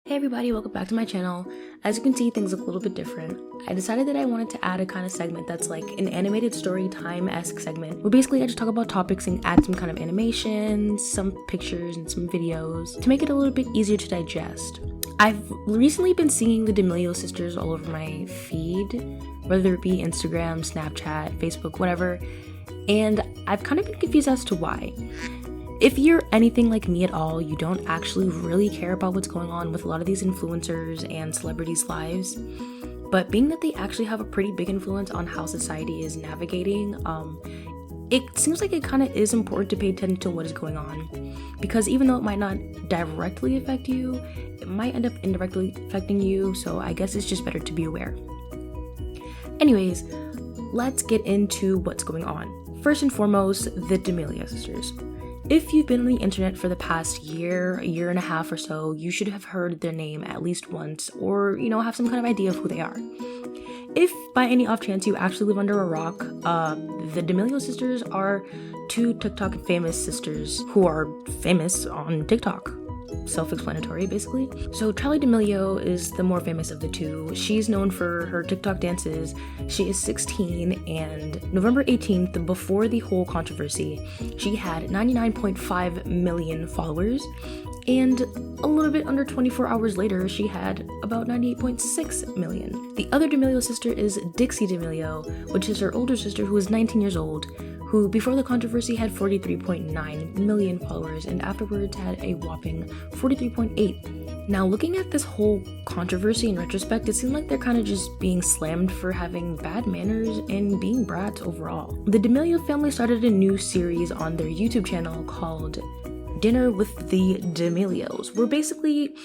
Hey everybody, welcome back to my channel. As you can see, things look a little bit different. I decided that I wanted to add a kind of segment that's like an animated story time-esque segment, where basically I just talk about topics and add some kind of animation, some pictures, and some videos to make it a little bit easier to digest. I've recently been seeing the D'Amelio sisters all over my feed, whether it be Instagram, Snapchat, Facebook, whatever, and I've kind of been confused as to why. If you're anything like me at all, you don't actually really care about what's going on with a lot of these influencers and celebrities' lives. But being that they actually have a pretty big influence on how society is navigating, it seems like it kind of is important to pay attention to what is going on. Because even though it might not directly affect you, it might end up indirectly affecting you, so I guess it's just better to be aware. Anyways, let's get into what's going on. First and foremost, the D'Amelio sisters. If you've been on the internet for the past year and a half or so, you should have heard their name at least once, or, have some kind of idea of who they are. If by any off chance you actually live under a rock, the D'Amelio sisters are two TikTok famous sisters who are famous on TikTok. Self-explanatory, basically. So Charli D'Amelio is the more famous of the two. She's known for her TikTok dances. She is 16, and November 18th, before the whole controversy, she had 99.5 million followers, and a little bit under 24 hours later, she had about 98.6 million. The other D'Amelio sister is Dixie D'Amelio, which is her older sister who is 19 years old, who before the controversy had 43.9 million followers and afterwards had a whopping 43.8. Now, looking at this whole controversy in retrospect, it seemed like they're kind of just being slammed for having bad manners and being brats overall. The D'Amelio family started a new series on their YouTube channel called Dinner with the D'Amelios, where basically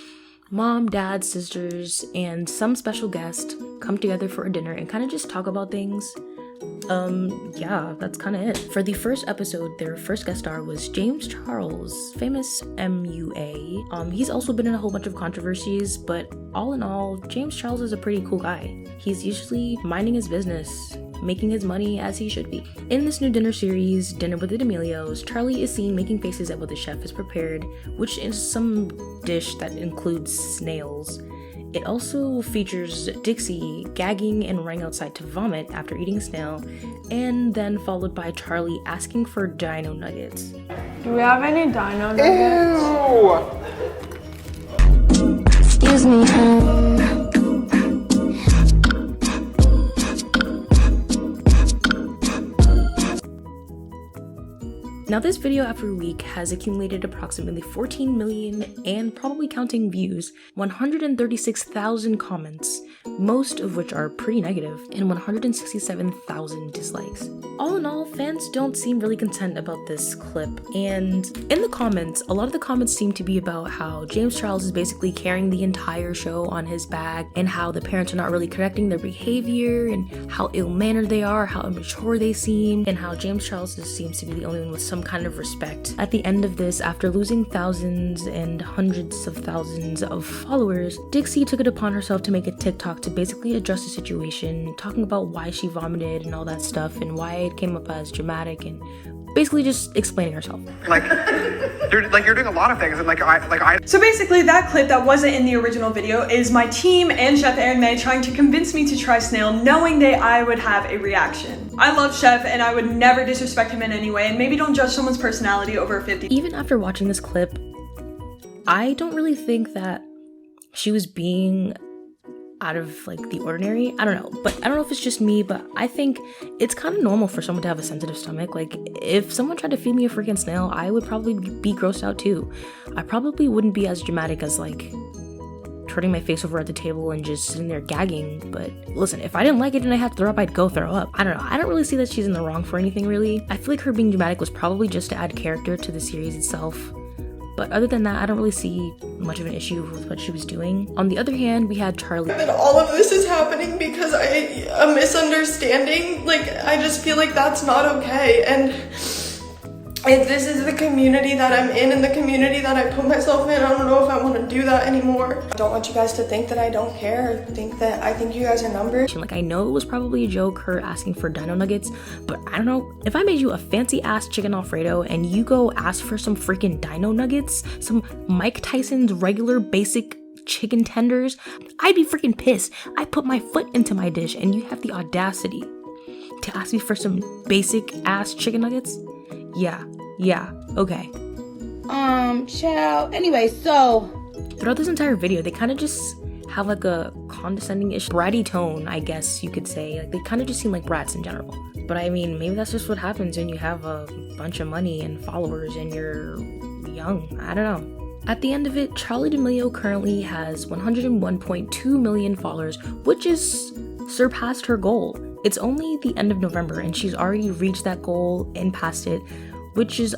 mom, dad, sisters, and some special guest come together for a dinner and kind of just talk about things. Yeah, that's kind of it. For the first episode, their first guest star was James Charles, famous MUA. He's also been in a whole bunch of controversies, but all in all, James Charles is a pretty cool guy. He's usually minding his business, making his money as he should be. In this new dinner series, Dinner with the D'Amelios, Charli is seen making faces at what the chef has prepared, which is some dish that includes snails. It also features Dixie gagging and running outside to vomit after eating a snail, and then followed by Charli asking for dino nuggets. Do we have any dino nuggets? Ew! Excuse me, Now, this video after a week has accumulated approximately 14 million and probably counting views, 136,000 comments, most of which are pretty negative, and 167,000 dislikes. All in all, fans don't seem really content about this clip, and in the comments, a lot of the comments seem to be about how James Charles is basically carrying the entire show on his back, and how the parents are not really correcting their behavior, and how ill-mannered they are, how immature they seem, and how James Charles just seems to be the only one with some kind of respect. At the end of this, after losing thousands and hundreds of thousands of followers, Dixie took it upon herself to make a TikTok to basically address the situation, talking about why she vomited and all that stuff and why it came up as dramatic and basically just explaining herself. You're doing a lot of things, and I. So basically, that clip that wasn't in the original video is my team and Chef Aaron May trying to convince me to try snail, knowing that I would have a reaction. I love Chef, and I would never disrespect him in any way, and maybe don't judge someone's personality over 50. Even after watching this clip, I don't really think that she was being out of the ordinary. I don't know, but I don't know if it's just me, but I think it's kind of normal for someone to have a sensitive stomach. If someone tried to feed me a freaking snail, I would probably be grossed out too. I probably wouldn't be as dramatic as turning my face over at the table and just sitting there gagging. But listen, if I didn't like it and I had to throw up, I'd go throw up. I don't know. I don't really see that she's in the wrong for anything, really. I feel like her being dramatic was probably just to add character to the series itself. But other than that, I don't really see much of an issue with what she was doing. On the other hand, we had Charli. And all of this is happening because a misunderstanding. I just feel like that's not okay. And if this is the community that I'm in and the community that I put myself in, I don't know if I want to do that anymore. I don't want you guys to think that I don't care. I think you guys are numbers. I know it was probably a joke, her asking for dino nuggets, but I don't know. If I made you a fancy ass chicken Alfredo and you go ask for some freaking dino nuggets, some Mike Tyson's regular basic chicken tenders. I'd be freaking pissed. I put my foot into my dish and you have the audacity to ask me for some basic ass chicken nuggets? Yeah, okay. Child. Anyway, so throughout this entire video, they kind of just have like a condescending-ish bratty tone, I guess you could say. Like, they kind of just seem like brats in general. But I mean, maybe that's just what happens when you have a bunch of money and followers and you're young. I don't know. At the end of it, Charli D'Amelio currently has 101.2 million followers, which is surpassed her goal. It's only the end of November and she's already reached that goal and passed it, which is,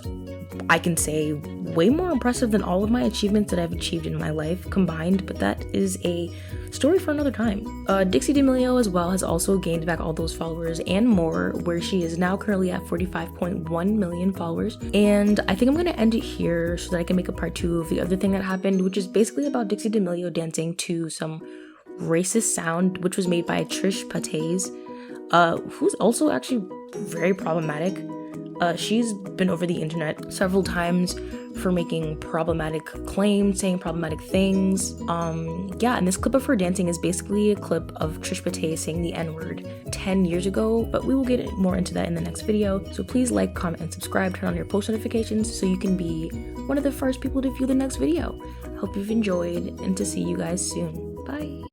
I can say, way more impressive than all of my achievements that I've achieved in my life combined, but that is a story for another time. Dixie D'Amelio as well has also gained back all those followers and more, where she is now currently at 45.1 million followers. And I think I'm gonna end it here so that I can make a part 2 of the other thing that happened, which is basically about Dixie D'Amelio dancing to some racist sound, which was made by Trish Paytas, who's also actually very problematic. She's been over the internet several times for making problematic claims, saying problematic things. And this clip of her dancing is basically a clip of Trish Paytas saying the N-word 10 years ago, but we will get more into that in the next video. So please like, comment, and subscribe, turn on your post notifications so you can be one of the first people to view the next video. Hope you've enjoyed and to see you guys soon. Bye.